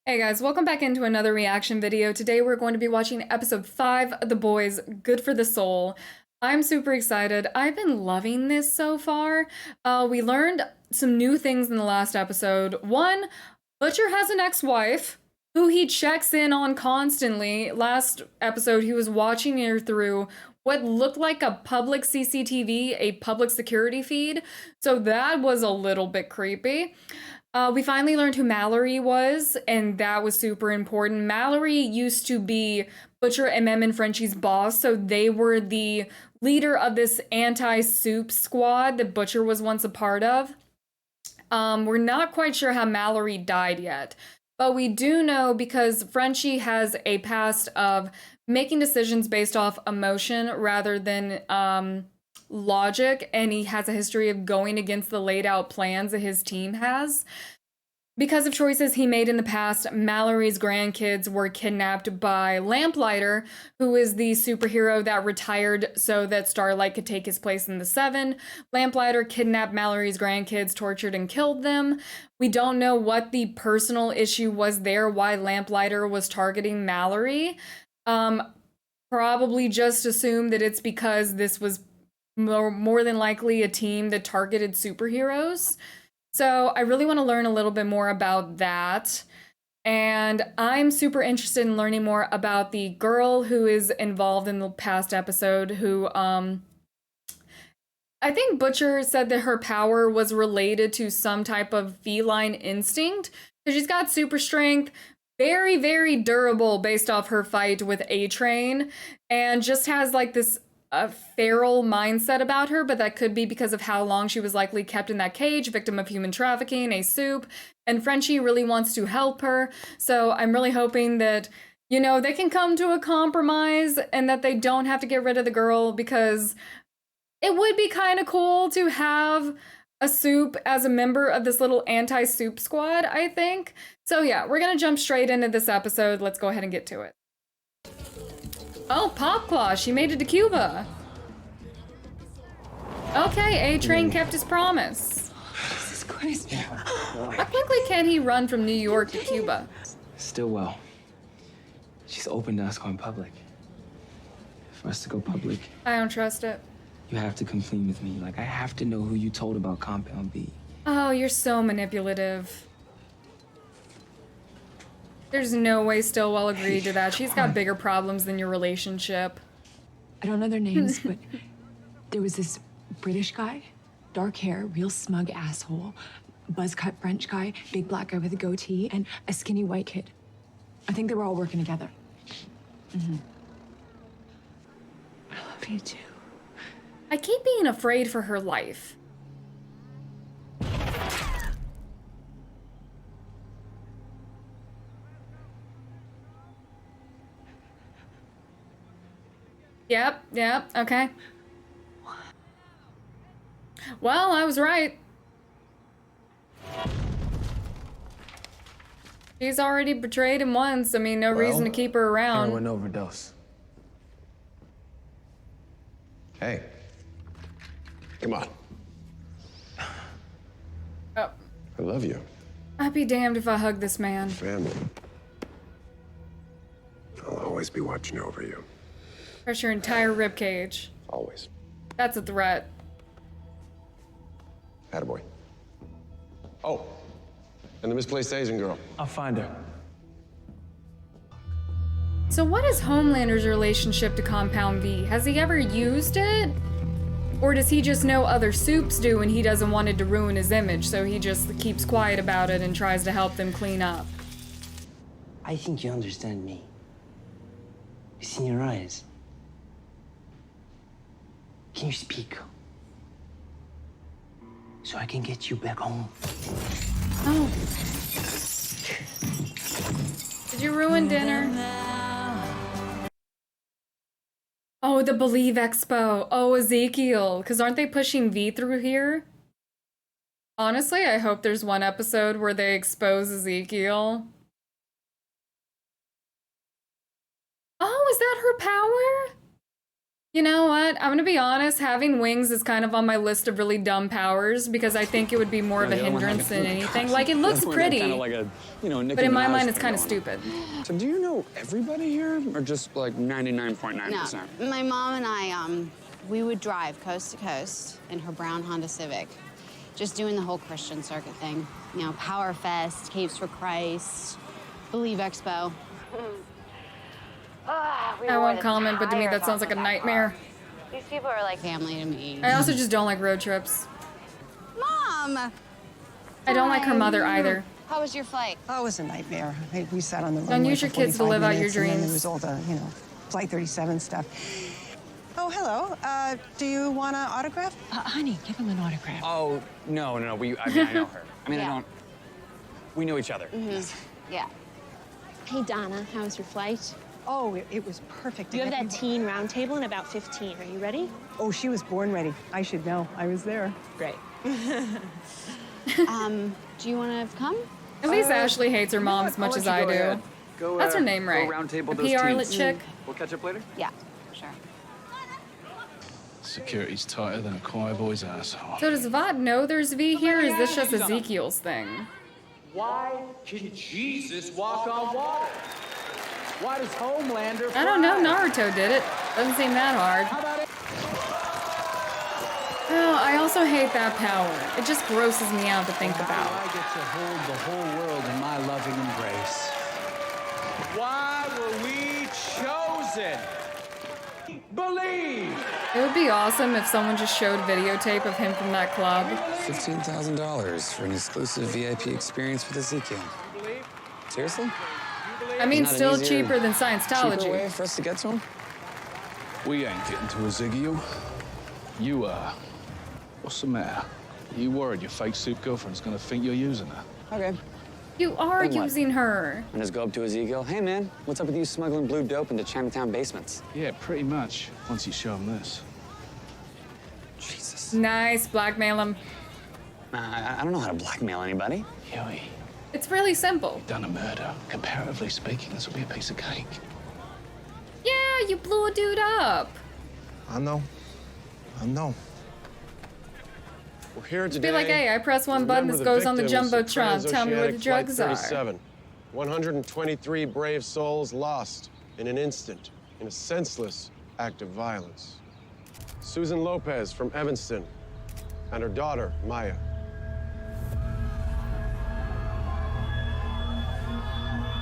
Hey guys, welcome back into another reaction video. Today we're going to be watching episode 5 of The Boys, Good for the Soul. I'm super excited. I've been loving this so far. We learned some new things in the last episode. One, Butcher has an ex-wife who he checks in on constantly. Last episode, he was watching her through what looked like a public CCTV, a public security feed. So that was a little bit creepy. We finally learned who Mallory was, and that was super important. Mallory used to be Butcher and Mem and Frenchie's boss, so they were the leader of this anti-soup squad that Butcher was once a part of. We're not quite sure how Mallory died yet, but we do know because Frenchie has a past of making decisions based off emotion rather than logic, and he has a history of going against the laid out plans that his team has. Because of choices he made in the past, Mallory's grandkids were kidnapped by Lamplighter, who is the superhero that retired so that Starlight could take his place in the Seven. Lamplighter kidnapped Mallory's grandkids, tortured and killed them. We don't know what the personal issue was there, why Lamplighter was targeting Mallory. Probably just assume that it's because this was more than likely a team that targeted superheroes. So I really want to learn a little bit more about that. And I'm super interested in learning more about the girl who is involved in the past episode who, I think Butcher said that her power was related to some type of feline instinct. So she's got super strength, very, very durable based off her fight with A-Train, and just has like this a feral mindset about her, but that could be because of how long she was likely kept in that cage, victim of human trafficking, a soup, and Frenchie really wants to help her. So I'm really hoping that, you know, they can come to a compromise and that they don't have to get rid of the girl, because it would be kind of cool to have a soup as a member of this little anti-soup squad, I think. So yeah, we're gonna jump straight into this episode. Let's go ahead and get to it. Oh, Popclaw, she made it to Cuba. Okay, A-Train kept his promise. Jesus Christ. How quickly can he run from New York to Cuba? Stillwell. She's open to us going public. For us to go public, I don't trust it. you have to come clean with me. Like, I have to know who you told about Compound V. Oh, you're so manipulative. There's no way Stillwell agreed to that. She's got bigger problems than your relationship. I don't know their names, but there was this British guy, dark hair, real smug asshole, buzz cut French guy, big black guy with a goatee, and a skinny white kid. I think they were all working together. I love you too. I keep being afraid for her life. Yep, okay. Well, I was right. She's already betrayed him once. I mean, no reason to keep her around. Heroin overdose. Hey. Come on. Oh, I love you. I'd be damned if I hug this man. Family. I'll always be watching over you. Crush your entire ribcage. Always. That's a threat. Attaboy. Oh, and the misplaced Asian girl. I'll find her. So what is Homelander's relationship to Compound V? Has he ever used it? Or does he just know other soups do and he doesn't want it to ruin his image, so he just keeps quiet about it and tries to help them clean up? I think you understand me. It's in your eyes. Can you speak? So I can get you back home. Oh. Did you ruin dinner? Oh, the Believe Expo. Oh, Ezekiel. Because aren't they pushing V through here? Honestly, I hope there's one episode where they expose Ezekiel. Oh, is that her power? You know what? I'm gonna be honest, having wings is kind of on my list of really dumb powers because I think it would be more of a hindrance than anything. Like, it looks pretty, Kind of like a, you know, Nicki but in my Minaj mind, it's thing kind of going on. stupid. So do you know everybody here, or just like 99.9%? No, my mom and I, we would drive coast to coast in her brown Honda Civic, just doing the whole Christian circuit thing. You know, Power Fest, Capes for Christ, Believe Expo. I won't comment, but to me, that sounds like a nightmare. These people are like family to me. I also just don't like road trips. Mom! I don't like her mother either. How was your flight? Oh, it was a nightmare. We sat on the Don't runway use for your kids to 45 live out your minutes, and then dreams. there was all the, you know, Flight 37 stuff. Oh, hello. Do you want an autograph? Honey, give him an autograph. Oh, no. I mean, I know her. I mean, Yeah. I don't. We know each other. Yeah. Hey, Donna, how was your flight? Oh, it was perfect. You have that teen round table in about 15. Are you ready? Oh, she was born ready. I should know. I was there. Great. Do you want to come? At least Ashley hates her mom as much as I do. That's her name, right? Go round table The those PR teens. chick. We'll catch up later. Yeah, sure. Security's tighter than a choir boy's asshole. So does Vought know there's V here, or is this just Ezekiel's thing? Why can Jesus walk on water? Why does Homelander I don't know, Naruto did it. Doesn't seem that hard. Oh, I also hate that power. It just grosses me out to think about. I get to hold the whole world in my loving embrace. Why were we chosen? Believe! It would be awesome if someone just showed videotape of him from that club. $15,000 for an exclusive VIP experience with Ezekiel. Seriously? I mean, Not an still easier, cheaper than Cheaper way Scientology. for us to get to him? We ain't getting to Ezekiel. You are. What's the matter? You worried your fake soup girlfriend's gonna think you're using her? Okay. You are Then what? using her. And just go up to Ezekiel. Hey, man, what's up with you smuggling blue dope into Chinatown basements? Yeah, pretty much. Once you show him this. Jesus. Nice, blackmail him. I don't know how to blackmail anybody. Hughie, It's really simple. done a murder. Comparatively speaking, this will be a piece of cake. Yeah, you blew a dude up. I know. We're here today. Be like, hey, I press one button, this goes on the Jumbotron. Tell me where the drugs are. 123 brave souls lost in an instant, in a senseless act of violence. Susan Lopez from Evanston and her daughter, Maya.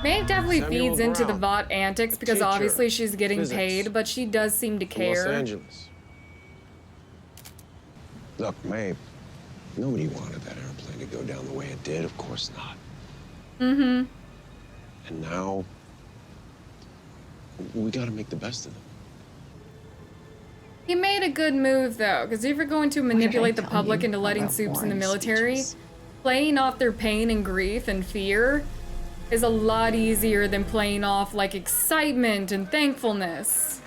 Maeve definitely Samuel feeds into the Brown, Vought antics because teacher, obviously she's getting physics paid, but she does seem to from Los care. Angeles. Look, Maeve, nobody wanted that airplane to go down the way it did. Of course not. Mm-hmm. And now, we gotta make the best of it. He made a good move though, because if you're going to manipulate the tell public you into letting about soups in the boring military, speeches. playing off their pain and grief and fear is a lot easier than playing off like excitement and thankfulness.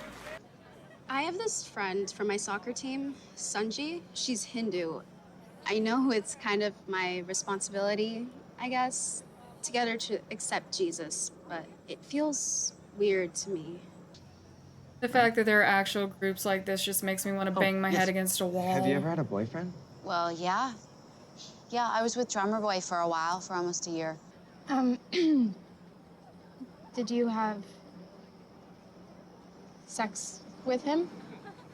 I have this friend from my soccer team, Sunji. She's Hindu. I know it's kind of my responsibility, I guess, to get her to accept Jesus, but it feels weird to me. The fact that there are actual groups like this just makes me want to bang my head against a wall. Have you ever had a boyfriend? Well, yeah. Yeah, I was with Drummer Boy for a while, for almost a year. Did you have sex with him?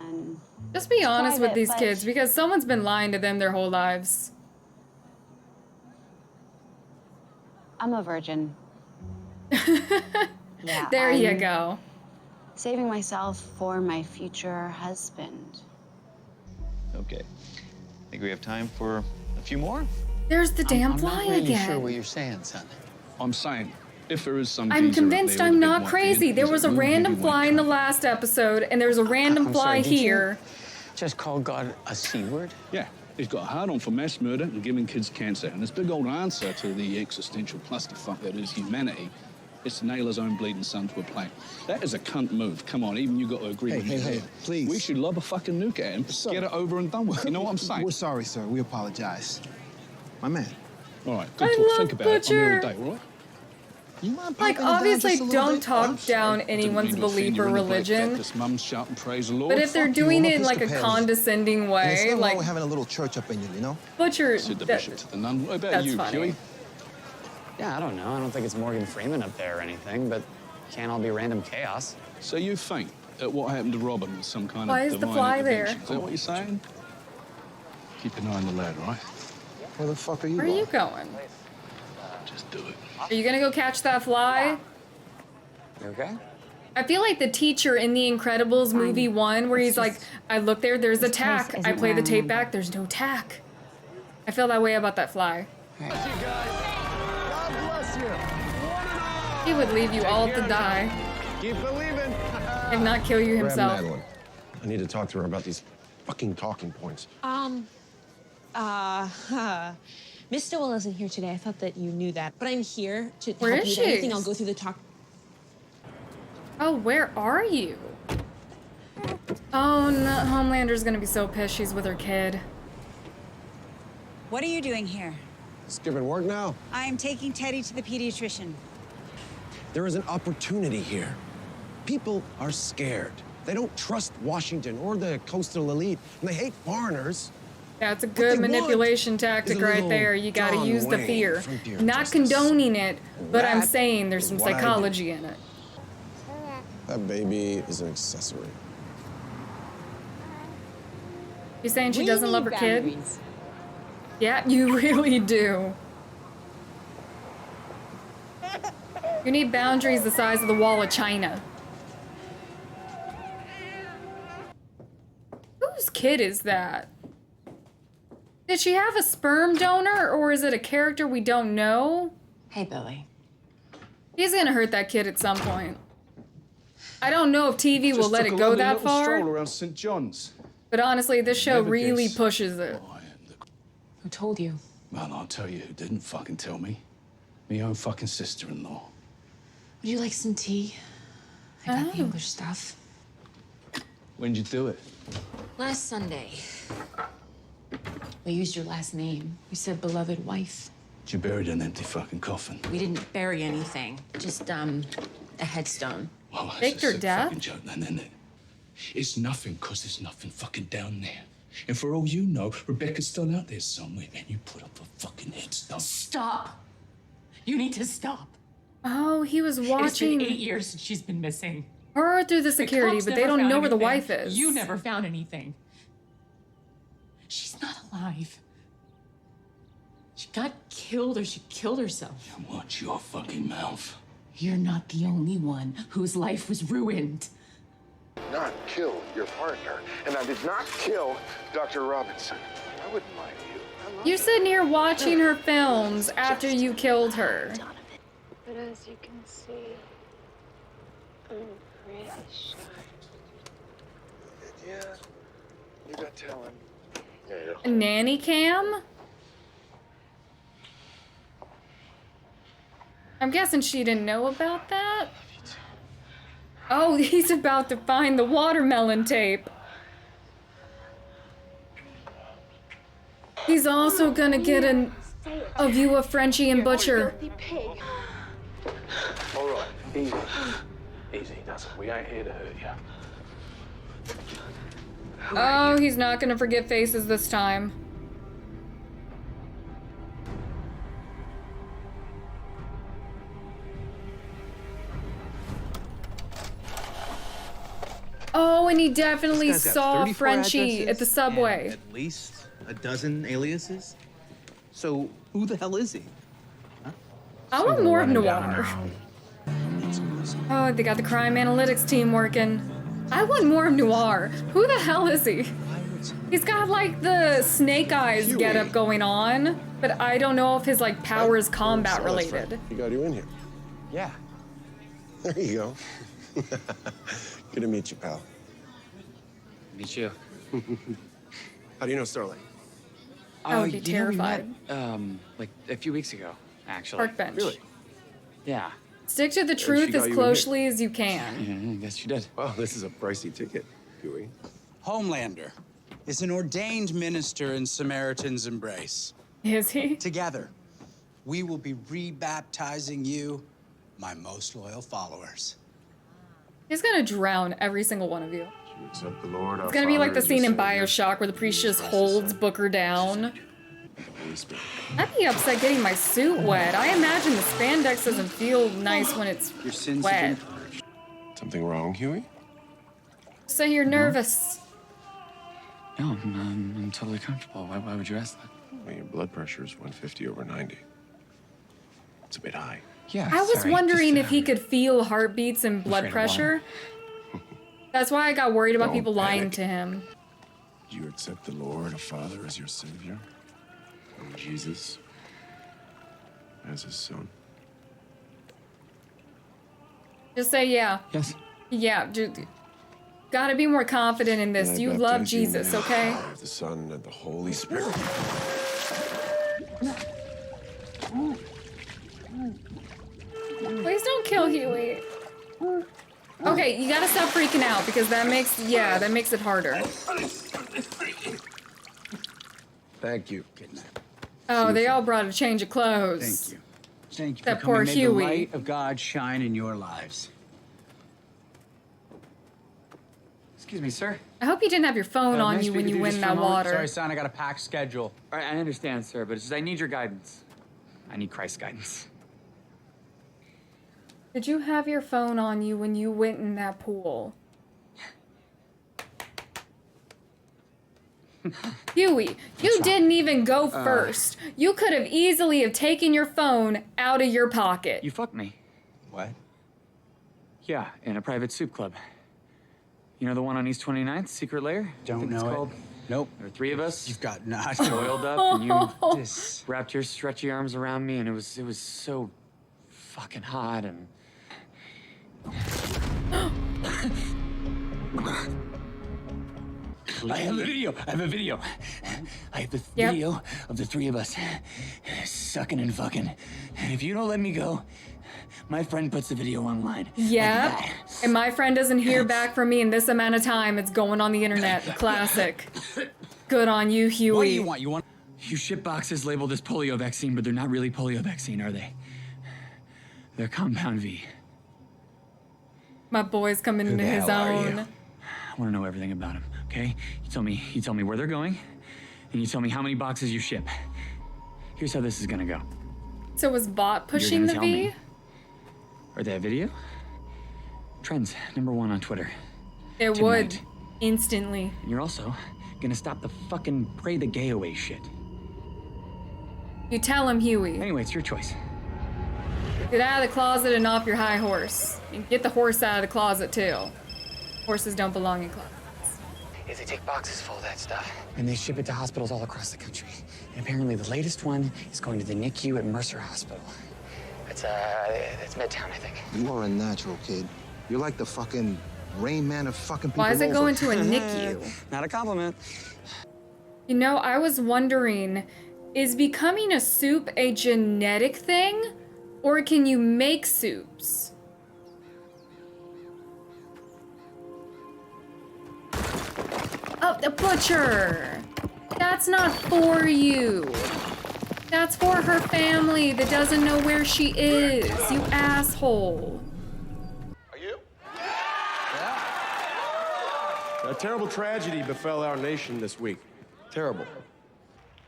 And Just be honest with Private, these but- kids because someone's been lying to them their whole lives. I'm a virgin. Yeah, There you I'm go. saving myself for my future husband. Okay. Think we have time for a few more? There's the damn I'm fly not really again. sure what you're saying, son. I'm saying, if there is some I'm geezer out convinced there I'm with a big not white crazy. beard There who's was a real random heavyweight fly in the cunt. last episode, and there's a random I'm fly sorry, did you here. Just call God a C word? Yeah, he's got a hard-on for mass murder and giving kids cancer. And his big old answer to the existential clusterfuck that is humanity is to nail his own bleeding son to a plate. That is a cunt move. Come on, even you got to agree with me there. please. We should lob a fucking nuke at him, get it over and done with. You know what I'm saying? We're sorry, sir. We apologize. My man. All right, good I talk. love Think about it on Butcher. your day, all right? You mind Like, piping it down obviously, just a little don't bit? talk down anyone's belief or religion. But if they're doing it in like a condescending And it's way, not like we're having a little church up in you know? butcher, Said the bishop to the nun. What about that's you, funny. Hughie? Yeah, I don't know. I don't think it's Morgan Freeman up there or anything, but can't all be random chaos. So you think that what happened to Robin was some kind Why of is the divine fly there? intervention? Is that what you're saying? Keep an eye on the lad, right? Where the fuck are you Where are you going? Just do it. Are you gonna go catch that fly? You okay? I feel like the teacher in The Incredibles movie 1, where he's like, I look there, there's a tack. I play the tape back, there's no tack. I feel that way about that fly. God bless you. He would leave you all to die, Keep believing. if not kill you Grab himself. Madeline. I need to talk to her about these fucking talking points. Miss Stillwell isn't here today. I thought that you knew that. But I'm here to Where help is you with she? anything. I'll go through the talk. Oh, where are you? Oh, no, Homelander's gonna be so pissed she's with her kid. What are you doing here? Skipping work now? I'm taking Teddy to the pediatrician. There is an opportunity here. People are scared. They don't trust Washington or the coastal elite, and they hate foreigners. Yeah, it's a they good want manipulation is tactic a right little there. You gotta John use the Wayne fear. from Pure Not Justice. condoning it, but I'm That saying there's is some what I do. psychology in it. That baby is an accessory. You saying she We doesn't need love her kid? boundaries. Yeah, you really do. You need boundaries the size of the wall of China. Whose kid is that? Did she have a sperm donor, or is it a character we don't know? Hey, Billy. He's gonna hurt that kid at some point. I don't know if TV will Just let took it a go lovely that little far, stroll around St. John's. but honestly, this show Never really guess. pushes it. Who told you? Well, I'll tell you who didn't fucking tell me. My own fucking sister-in-law. Would you like some tea? I got the Oh. English stuff. When'd you do it? Last Sunday. We used your last name. We said beloved wife. You buried an empty fucking coffin. We didn't bury anything. Just, a headstone. Well, that's Faked a her sick death? fucking joke then, isn't it? It's nothing, because there's nothing fucking down there. And for all you know, Rebecca's still out there somewhere, and you put up a fucking headstone. Stop! You need to stop. Oh, he was It's been watching 8 years since she's been missing. her through the security, cops but they never don't found know where the anything. wife is. You never found anything. She's not alive. She got killed or she killed herself. Watch your fucking mouth. You're not the only one whose life was ruined. Not kill your partner, and I did not kill Dr. Robinson. I wouldn't mind you. I love You sitting here watching her films after you killed her. But as you can see, I'm pretty shy. Yeah, you got talent. Yeah. A nanny cam? I'm guessing she didn't know about that. Oh, he's about to find the watermelon tape. He's also gonna get a view of Frenchie and Butcher. All right, easy. Easy, Dustin. We ain't here to hurt you. Oh, he's not gonna forget faces this time. Oh, and he definitely This guy's got saw 34 Frenchie at the addresses subway. and at least a dozen aliases. So who the hell is he? I want more of Noir. Oh, they got the crime analytics team working. I want more of Noir. Who the hell is he? He's got like the Snake Eyes Hughie. getup going on, but I don't know if his like power is combat Starlight's related. friend. He got you in here. Yeah. There you go. Good to meet you, pal. Meet you. How do you know Starlight? I would be you know, we met, terrified. like a few weeks ago, actually. Park bench. Really? Yeah. Stick to the she truth got as you in closely as you can. Yeah, I guess you did. Wow, this is a pricey ticket, Hughie. Homelander is an ordained minister in Samaritan's Embrace. Is he? Together, we will be rebaptizing you my most loyal followers. He's gonna drown every single one of you. You accept the Lord, It's gonna be like the scene in Bioshock where the priest just holds Booker down. I'd be upset getting my suit wet. I imagine the spandex doesn't feel nice when it's Your sins wet. have been purged. Something wrong, Hughie? So you're nervous. No, I'm totally comfortable. Why would you ask that? Well, your blood pressure is 150/90. It's a bit high. Yeah, I was sorry, wondering just, if he could feel heartbeats and blood afraid of pressure. That's why I got worried about Don't people lying panic. to him. Do you accept the Lord, the Father, as your Savior? And Jesus as his Son? Just say yeah. Yes. Yeah, gotta be more confident in this. And I You love baptize you in the Jesus, name okay? of the Son and the Holy Spirit. Please don't kill Hughie. Okay, you gotta stop freaking out because that makes it harder. Thank you. Oh, they all brought a change of clothes. Thank you. Thank you That for poor coming. May the Hughie. light of God shine in your lives. Excuse me, sir. I hope you didn't have your phone on May I you speak when with you you went just in for a that moment? water. Sorry, son, I got a packed schedule. All right, I understand, sir, but it's just I need your guidance. I need Christ's guidance. Did you have your phone on you when you went in that pool? Hughie, you didn't even go first. You could have easily have taken your phone out of your pocket. You fucked me. What? Yeah, in a private soup club. You know the one on East 29th, secret lair? I Don't think it's know called. it. Nope. There were three of us. You've got not. Oiled up, and you This. wrapped your stretchy arms around me, and it was so fucking hot and. I have a video. I have a video. I have the Yep. video of the three of us sucking and fucking. And if you don't let me go, my friend puts the video online. Yeah, Like that. and my friend doesn't hear back from me in this amount of time. It's going on the internet. Classic. Good on you, Hughie. What do you want? You want? You ship boxes labeled as polio vaccine, but they're not really polio vaccine, are they? They're Compound V. My boy's coming into the his hell are own. you? I want to know everything about them, okay? You tell me where they're going, and you tell me how many boxes you ship. Here's how this is gonna go. So was Bot You're pushing gonna the tell V? me. Are they a video? Trends #1 on Twitter. It Tonight. would. Instantly. And you're also gonna stop the fucking pray the gay away shit. You tell him, Hughie. Anyway, it's your choice. Get out of the closet and off your high horse. And get the horse out of the closet, too. Horses don't belong in closets. Is they take boxes full of that stuff, and they ship it to hospitals all across the country. And apparently the latest one is going to the NICU at Mercer Hospital. It's Midtown, I think. You are a natural, kid. You're like the fucking Rain Man of fucking people. Why is it over. going to a NICU? Not a compliment. You know, I was wondering, is becoming a soup a genetic thing? Or can you make soups? Oh, the butcher! That's not for you. That's for her family that doesn't know where she is, you asshole. Are you? A terrible tragedy befell our nation this week. Terrible.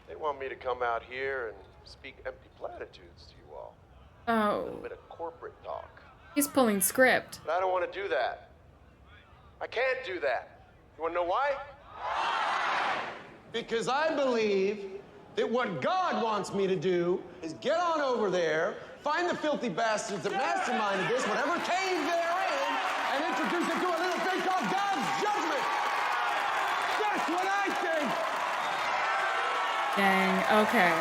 They want me to come out here and speak empty platitudes to you all. A Oh, little bit of corporate talk. he's pulling script. But I don't want to do that. I can't do that. You want to know why? Because I believe that what God wants me to do is get on over there, find the filthy bastards that masterminded this, whatever cave they're in, and introduce it to a little thing called God's judgment. That's what I think. Dang, okay.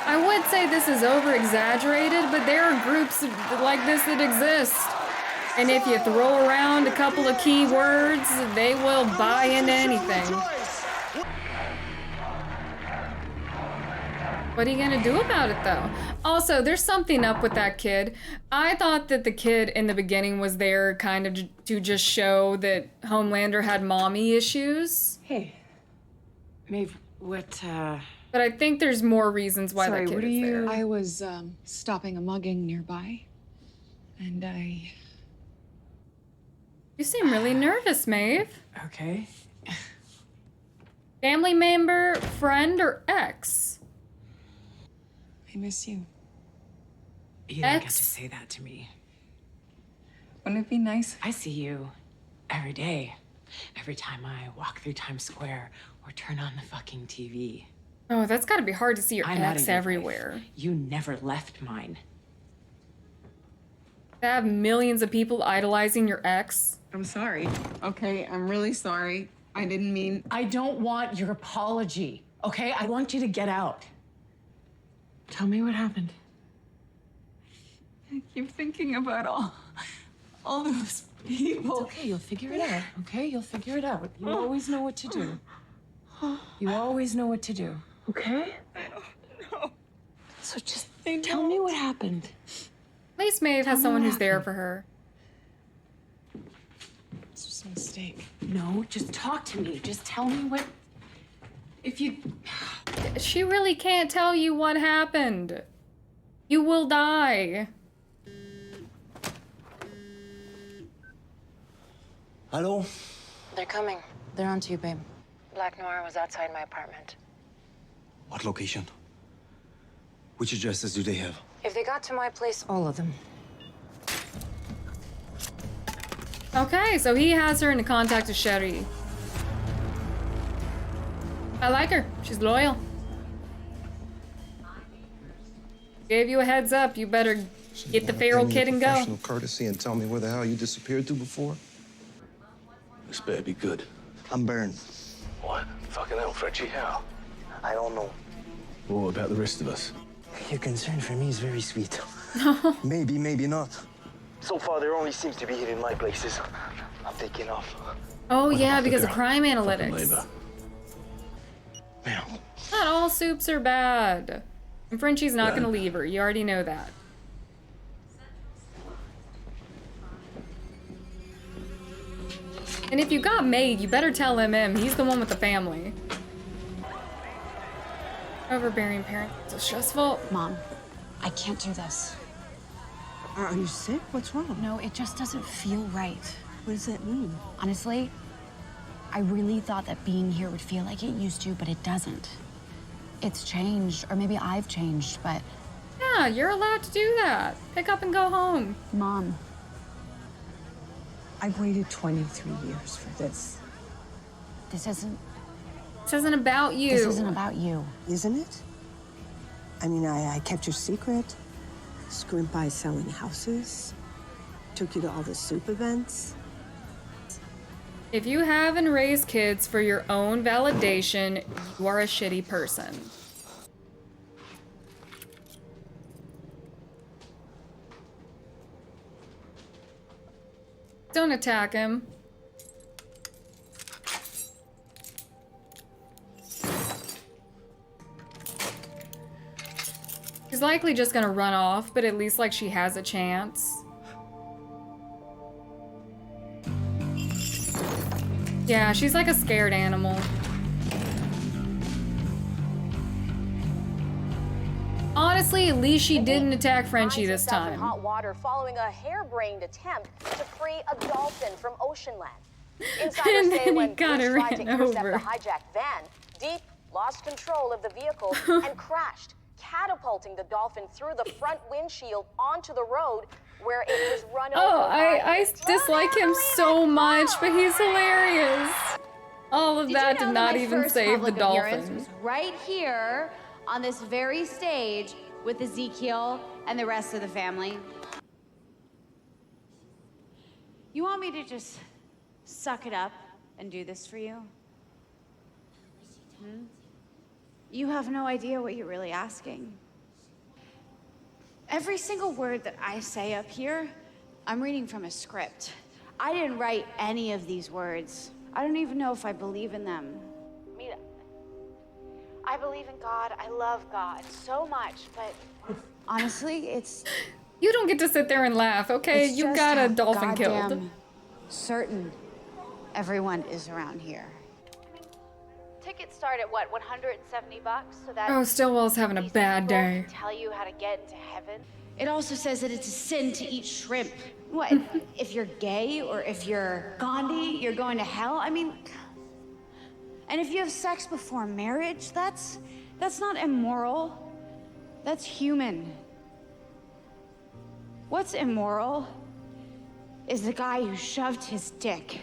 I would say this is over-exaggerated, but there are groups like this that exist. And if you throw around a couple of key words, they will buy into anything. What are you gonna do about it, though? Also, there's something up with that kid. I thought that the kid in the beginning was there kind of to just show that Homelander had mommy issues. Hey, Maeve, what, But I think there's more reasons why Sorry, that kid what are is you? there. I was stopping a mugging nearby, and I. You seem really nervous, Maeve. Okay. Family member, friend, or ex? I miss you. You don't get Ex? to say that to me. Wouldn't it be nice? I see you every day. Every time I walk through Times Square or turn on the fucking TV. Oh, that's gotta be hard to see your I'm out ex of your everywhere. life. You never left mine. To have millions of people idolizing your ex. I'm sorry. Okay, I'm really sorry. I didn't mean. I don't want your apology, okay? I want you to get out. Tell me what happened. I keep thinking about all those people. It's okay, you'll figure it out, okay? You'll figure it out. You always know what to do. You always know what to do, okay? I don't know. So just tell me what happened. At least Maeve has someone who's there for her. It's just a mistake. No, just talk to me. Just tell me what. If you. She really can't tell you what happened. You will die. Hello? They're coming. They're on to you, babe. Black Noir was outside my apartment. What location? Which addresses do they have? If they got to my place, all of them. Okay, so he has her in the contact of Sherry. I like her. She's loyal. Gave you a heads up. You better get the feral kid and go. Professional courtesy and tell me where the hell you disappeared to before. This better be good. I'm burned. What? Fucking hell, Frenchie, how? I don't know. What about the rest of us? Your concern for me is very sweet. Maybe, maybe not. So far, there only seems to be hitting my places. I'm taking off. Oh yeah, because of crime analytics. Man. Not all soups are bad. And Frenchie's not gonna leave her. You already know that. And if you got made, you better tell him. He's the one with the family. Overbearing parent. So stressful. Mom, I can't do this. Are you sick? What's wrong? No, it just doesn't feel right. What does that mean? Honestly, I really thought that being here would feel like it used to, but it doesn't. It's changed, or maybe I've changed, but... Yeah, you're allowed to do that. Pick up and go home. Mom. I've waited 23 years for this. This isn't about you. This isn't about you. Isn't it? I mean, I kept your secret. Scrimp by selling houses. Took you to all the soup events. If you haven't raised kids for your own validation, you are a shitty person. Don't attack him. She's likely just gonna run off, but at least like she has a chance. Yeah, she's like a scared animal. Honestly, at least she didn't attack Frenchie this time. Hot water following a harebrained attempt to free a dolphin from Oceanland. Insiders say when police tried to intercept the hijacked van, Deep lost control of the vehicle and crashed, catapulting the dolphin through the front windshield onto the road where it was run over. Oh, I dislike him so much, but he's hilarious. All of that did not even save the dolphin. Was right here on this very stage with Ezekiel and the rest of the family. You want me to just suck it up and do this for you? You have no idea what you're really asking. Every single word that I say up here, I'm reading from a script. I didn't write any of these words. I don't even know if I believe in them. I mean, I believe in God. I love God so much, but honestly, it's... You don't get to sit there and laugh, okay? You got a dolphin killed. Certain everyone is around here. Tickets start at what, 170 bucks? So that Oh, Stillwell's having a bad people day. can tell you how to get into heaven. It also says that it's a sin to eat shrimp. What, if you're gay or if you're Gandhi, you're going to hell? I mean, and if you have sex before marriage, that's not immoral. That's human. What's immoral is the guy who shoved his dick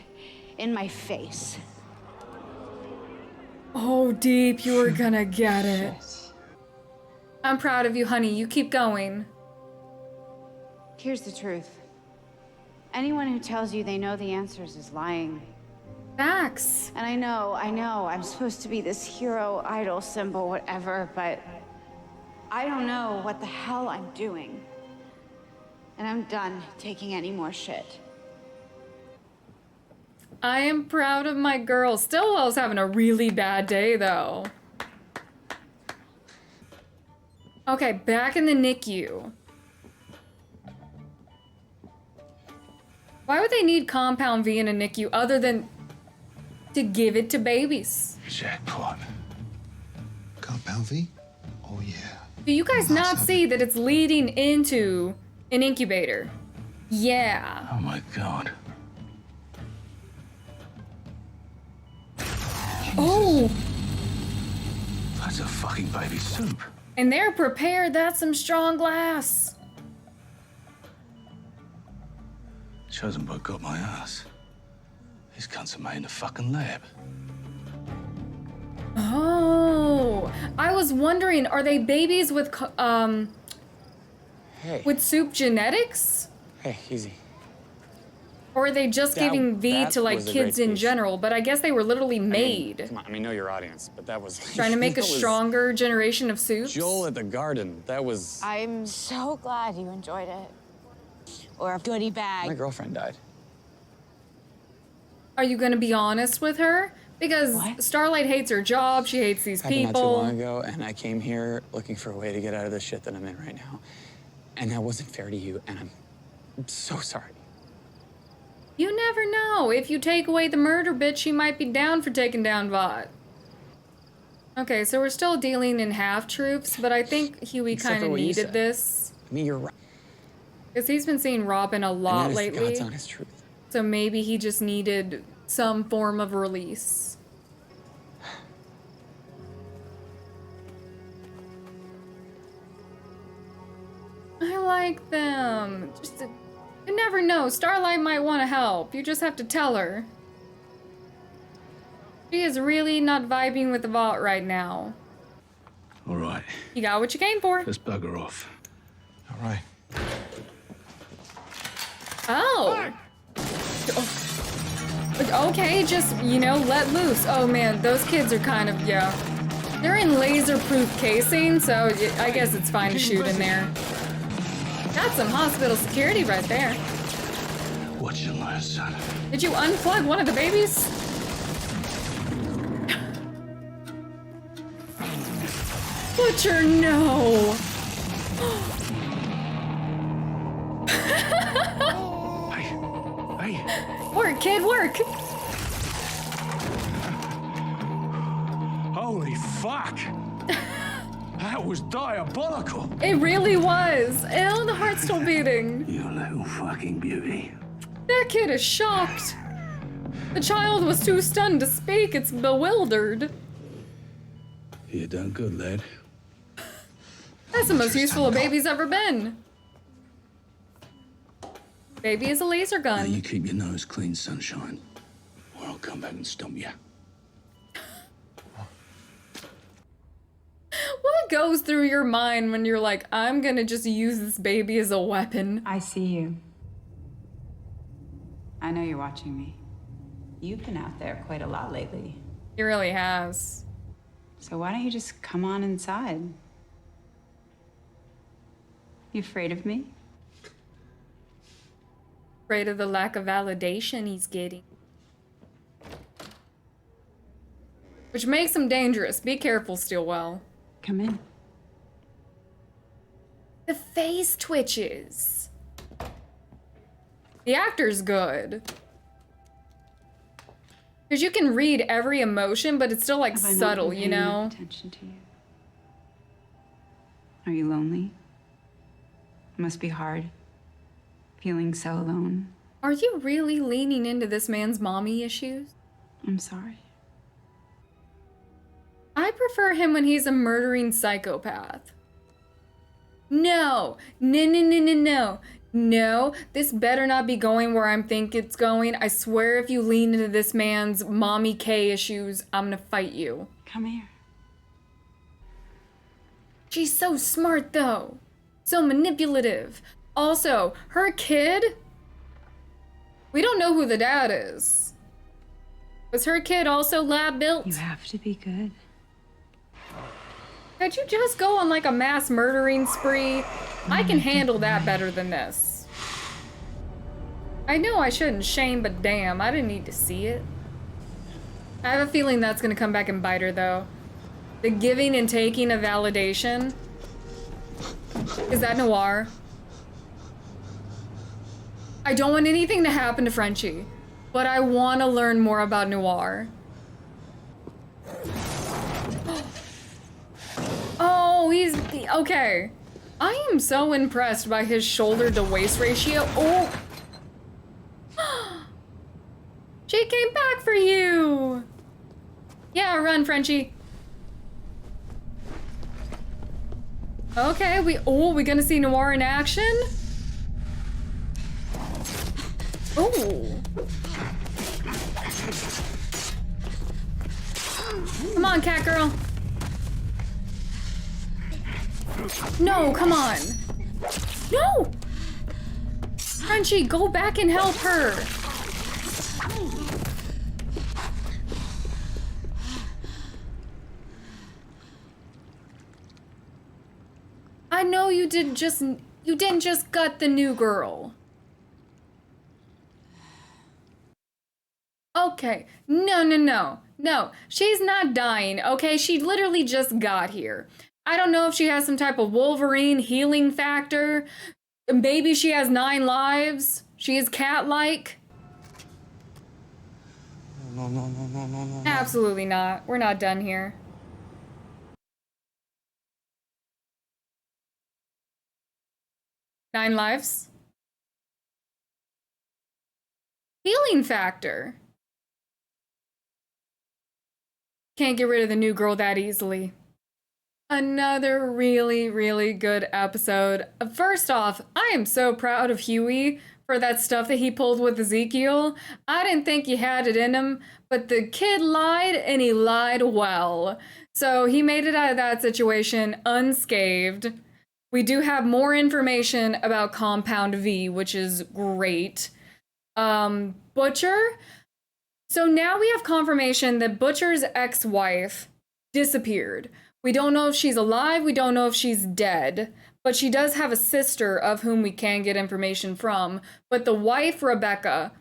in my face. Oh, Deep, you were gonna get it. I'm proud of you, honey. You keep going. Here's the truth. Anyone who tells you they know the answers is lying. Facts. And I know, I'm supposed to be this hero, idol symbol, whatever, but I don't know what the hell I'm doing. And I'm done taking any more shit. I am proud of my girl. Stillwell's having a really bad day, though. Okay, back in the NICU. Why would they need Compound V in a NICU other than to give it to babies? Jackpot. Compound V? Oh, yeah. Do you guys not see that it's leading into an incubator? Yeah. Oh my God. Oh! That's a fucking baby soup. And they're prepared. That's some strong glass. Chosen boy got my ass. These cunts are made in the fucking lab. Oh, I was wondering, are they babies with Hey. with soup genetics? Hey, easy. Or are they just giving V to like was a kids great in speech. general? But I guess they were literally made. Come on, I mean, know your audience, but that was Trying to make a that was stronger generation of soups. Joel at the garden. That was I'm so glad you enjoyed it. Or a goodie bag. my girlfriend died. Are you gonna be honest with her? Because Starlight hates her job, she hates these Happened not too long people. ago, and I came here looking for a way to get out of the shit that I'm in right now, and that wasn't fair to you, and I'm so sorry. You never know. If you take away the murder bit, she might be down for taking down Vought. Okay, so we're still dealing in half-truths, but I think Hughie Except kind for of what you needed said. this. I mean, you're right. Because he's been seeing Robin a And lot that is lately. God's honest truth. So maybe he just needed some form of release. I like them. You never know. Starlight might want to help. You just have to tell her. She is really not vibing with the Vought right now. All right, You got what you came for. let's bugger off. All right. Oh. Okay, just, you know, let loose. Oh man, those kids are kind of, yeah. They're in laser-proof casing, so I guess it's fine to shoot in there. Got some hospital security right there. Watch your learn, son. Did you unplug one of the babies? Butcher, no. Hey. Work, kid, work. Holy fuck! That was diabolical! It really was. Ew, the heart's still beating. You little fucking beauty. That kid is shocked. The child was too stunned to speak. It's bewildered. You done good, lad. That's the most useful a baby's ever been. Baby is a laser Now gun. you keep your nose clean, sunshine, or I'll come back and stomp you. What goes through your mind when you're like, I'm gonna just use this baby as a weapon? I see you. I know you're watching me. You've been out there quite a lot lately. He really has. So why don't you just come on inside? You afraid of me? Afraid of the lack of validation he's getting. Which makes him dangerous. Be careful, Stillwell. Come in. The face twitches. The actor's good. Because you can read every emotion, but it's still like Have I not subtle, been you paying enough know? attention to you? Are you lonely? It must be hard, feeling so alone. Are you really leaning into this man's mommy issues? I'm sorry. I prefer him when he's a murdering psychopath. No, no, no, no, no, no. No, this better not be going where I think it's going. I swear if you lean into this man's mommy K issues, I'm gonna fight you. Come here. She's so smart though. So manipulative. Also, her kid, we don't know who the dad is. Was her kid also lab built? You have to be good. Could you just go on like a mass murdering spree? I can handle that better than this. I know I shouldn't shame, but damn, I didn't need to see it. I have a feeling that's gonna come back and bite her though. The giving and taking of validation. Is that Noir? I don't want anything to happen to Frenchie, but I want to learn more about Noir. Oh, he's okay. I am so impressed by his shoulder to waist ratio. Oh, she came back for you. Yeah, run, Frenchie. Okay, we gonna see Noir in action? Oh. Come on, cat girl. No, come on. No! Frenchie, go back and help her. I know you didn't just gut the new girl. Okay, no, she's not dying, okay? She literally just got here. I don't know if she has some type of Wolverine healing factor. Maybe she has 9 lives. She is cat-like. No. Absolutely not. We're not done here. Nine lives. Healing factor. Can't get rid of the new girl that easily. Another really, really good episode. First off, I am so proud of Hughie for that stuff that he pulled with Ezekiel. I didn't think he had it in him, but the kid lied and he lied well. So he made it out of that situation unscathed. We do have more information about Compound V, which is great. Butcher. So now we have confirmation that Butcher's ex-wife disappeared. We don't know if she's alive, we don't know if she's dead, but she does have a sister of whom we can get information from. But the wife, Rebecca,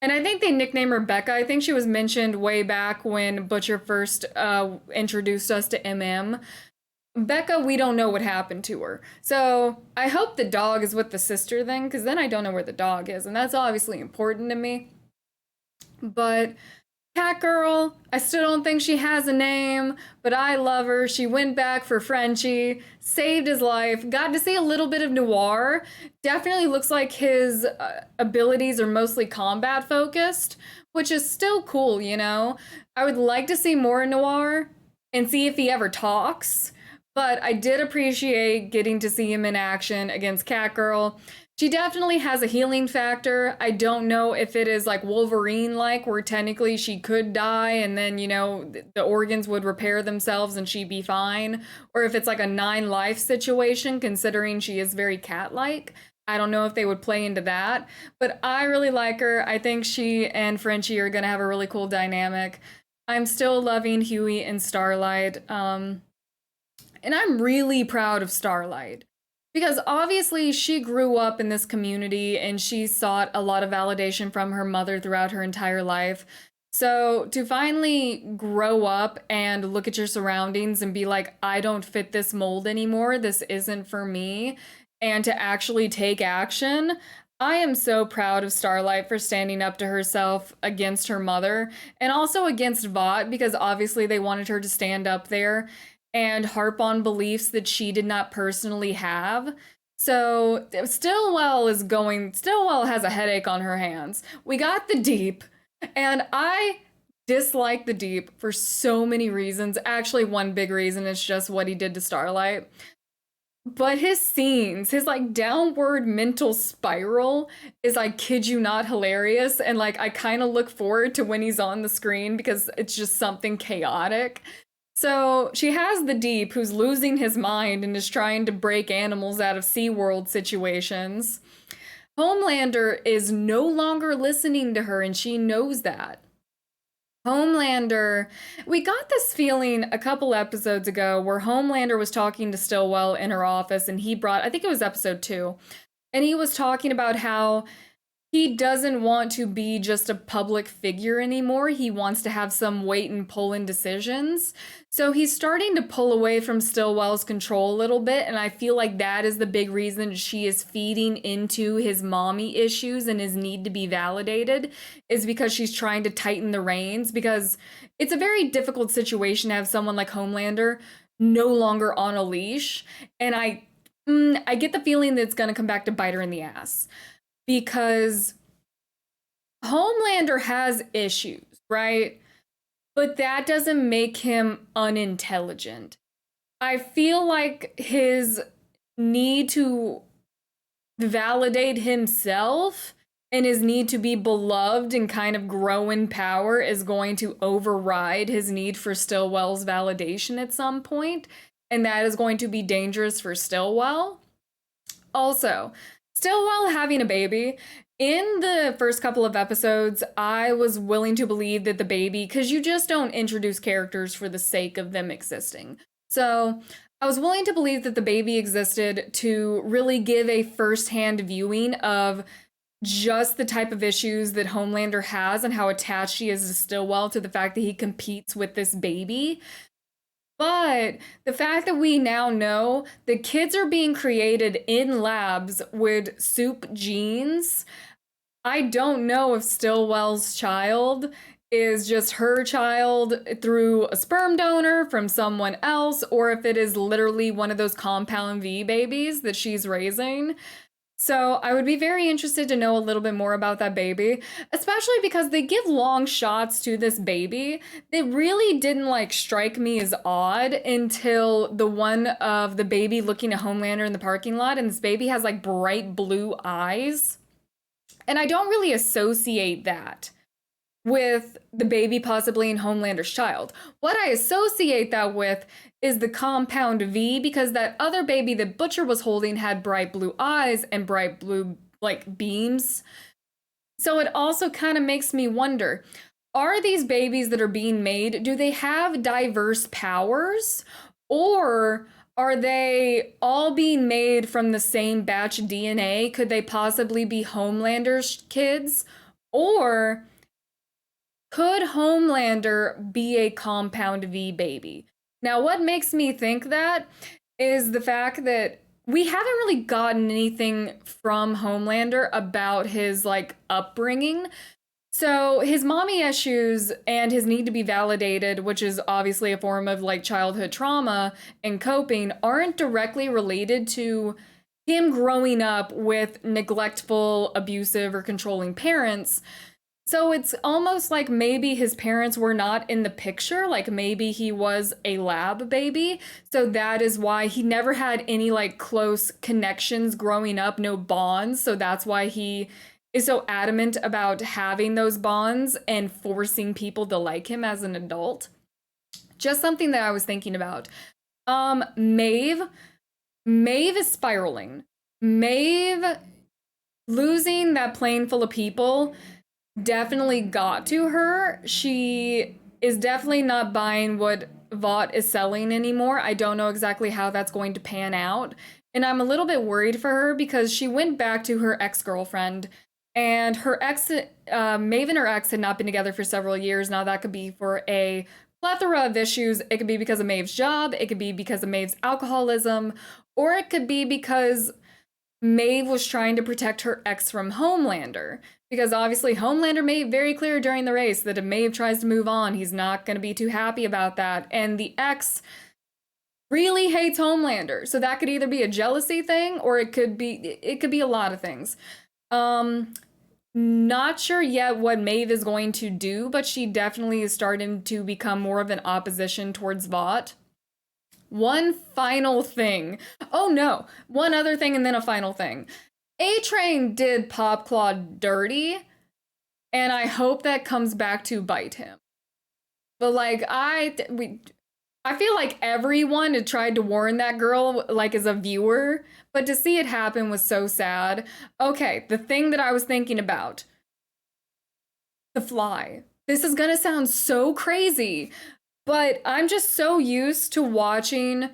and I think they nicknamed her Becca. I think she was mentioned way back when Butcher first introduced us to MM. Becca, we don't know what happened to her. So I hope the dog is with the sister then, because then I don't know where the dog is, and that's obviously important to me. But Cat Girl, I still don't think she has a name, but I love her. She went back for Frenchie, saved his life, got to see a little bit of Noir. Definitely looks like his abilities are mostly combat focused, which is still cool, you know? I would like to see more Noir and see if he ever talks, but I did appreciate getting to see him in action against Cat Girl. She definitely has a healing factor. I don't know if it is like Wolverine-like, where technically she could die and then, you know, the organs would repair themselves and she'd be fine. Or if it's like a 9-life situation, considering she is very cat-like. I don't know if they would play into that. But I really like her. I think she and Frenchie are going to have a really cool dynamic. I'm still loving Hughie and Starlight. And I'm really proud of Starlight. Because obviously she grew up in this community and she sought a lot of validation from her mother throughout her entire life. So to finally grow up and look at your surroundings and be like, I don't fit this mold anymore, this isn't for me, and to actually take action, I am so proud of Starlight for standing up to herself against her mother and also against Vought, because obviously they wanted her to stand up there and harp on beliefs that she did not personally have. So Stillwell has a headache on her hands. We got the Deep, and I dislike the Deep for so many reasons. Actually, one big reason is just what he did to Starlight. But his scenes, his like downward mental spiral is, I kid you not, hilarious. And like, I kind of look forward to when he's on the screen because it's just something chaotic. So she has the Deep, who's losing his mind and is trying to break animals out of SeaWorld situations. Homelander is no longer listening to her, and she knows that. Homelander, we got this feeling a couple episodes ago where Homelander was talking to Stillwell in her office, and he brought, I think it was episode 2, and he was talking about how he doesn't want to be just a public figure anymore. He wants to have some weight and pull in decisions. So he's starting to pull away from Stillwell's control a little bit, and I feel like that is the big reason she is feeding into his mommy issues and his need to be validated, is because she's trying to tighten the reins, because it's a very difficult situation to have someone like Homelander no longer on a leash, and I get the feeling that it's going to come back to bite her in the ass. Because Homelander has issues, right? But that doesn't make him unintelligent. I feel like his need to validate himself and his need to be beloved and kind of grow in power is going to override his need for Stillwell's validation at some point, and that is going to be dangerous for Stillwell. Also, Stillwell having a baby. In the first couple of episodes, I was willing to believe that the baby, because you just don't introduce characters for the sake of them existing. So I was willing to believe that the baby existed to really give a first-hand viewing of just the type of issues that Homelander has and how attached he is to Stillwell, to the fact that he competes with this baby. But the fact that we now know the kids are being created in labs with soup genes, I don't know if Stillwell's child is just her child through a sperm donor from someone else, or if it is literally one of those Compound V babies that she's raising. So I would be very interested to know a little bit more about that baby, especially because they give long shots to this baby. They really didn't like strike me as odd until the one of the baby looking at Homelander in the parking lot, and this baby has like bright blue eyes. And I don't really associate that with the baby possibly in Homelander's child. What I associate that with is the Compound V, because that other baby that Butcher was holding had bright blue eyes and bright blue, like, beams. So it also kind of makes me wonder, are these babies that are being made, do they have diverse powers? Or are they all being made from the same batch of DNA? Could they possibly be Homelander's kids? Or could Homelander be a Compound V baby? Now, what makes me think that is the fact that we haven't really gotten anything from Homelander about his, like, upbringing. So his mommy issues and his need to be validated, which is obviously a form of, like, childhood trauma and coping, aren't directly related to him growing up with neglectful, abusive, or controlling parents. So it's almost like maybe his parents were not in the picture, like maybe he was a lab baby. So that is why he never had any like close connections growing up, no bonds. So that's why he is so adamant about having those bonds and forcing people to like him as an adult. Just something that I was thinking about. Maeve is spiraling. Maeve losing that plane full of people definitely got to her. She is definitely not buying what Vought is selling anymore. I don't know exactly how that's going to pan out. And I'm a little bit worried for her because she went back to her ex-girlfriend, and her ex, Maeve and her ex had not been together for several years. Now that could be for a plethora of issues. It could be because of Maeve's job. It could be because of Maeve's alcoholism, or it could be because Maeve was trying to protect her ex from Homelander. Because obviously Homelander made very clear during the race that if Maeve tries to move on, he's not going to be too happy about that. And the ex really hates Homelander. So that could either be a jealousy thing or it could be a lot of things. Not sure yet what Maeve is going to do, but she definitely is starting to become more of an opposition towards Vought. One final thing. Oh no, one other thing and then a final thing. A-Train did Popclaw dirty, and I hope that comes back to bite him. But like, I feel like everyone had tried to warn that girl, like as a viewer, but to see it happen was so sad. Okay, the thing that I was thinking about. The Fly. This is gonna sound so crazy, but I'm just so used to watching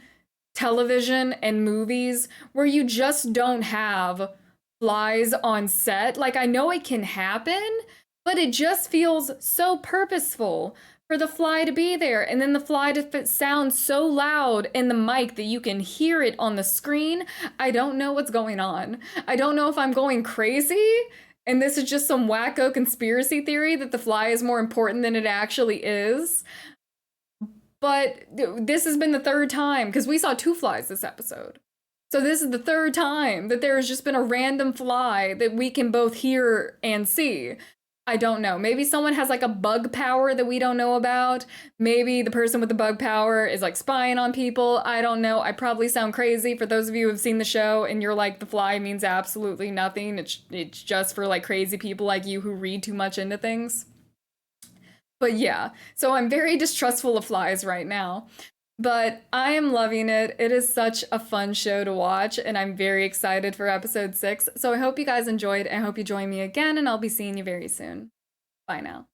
television and movies where you just don't have flies on set. Like, I know it can happen, but it just feels so purposeful for the fly to be there, and then the fly to sound so loud in the mic that you can hear it on the screen. I don't know what's going on. I don't know if I'm going crazy, and this is just some wacko conspiracy theory that the fly is more important than it actually is. But this has been the third time, because we saw 2 flies this episode. So this is the third time that there has just been a random fly that we can both hear and see. I don't know. Maybe someone has like a bug power that we don't know about. Maybe the person with the bug power is like spying on people. I don't know. I probably sound crazy for those of you who have seen the show and you're like, the fly means absolutely nothing. It's just for like crazy people like you who read too much into things. But yeah, so I'm very distrustful of flies right now. But I am loving it. It is such a fun show to watch, and I'm very excited for episode 6. So I hope you guys enjoyed. I hope you join me again, and I'll be seeing you very soon. Bye now.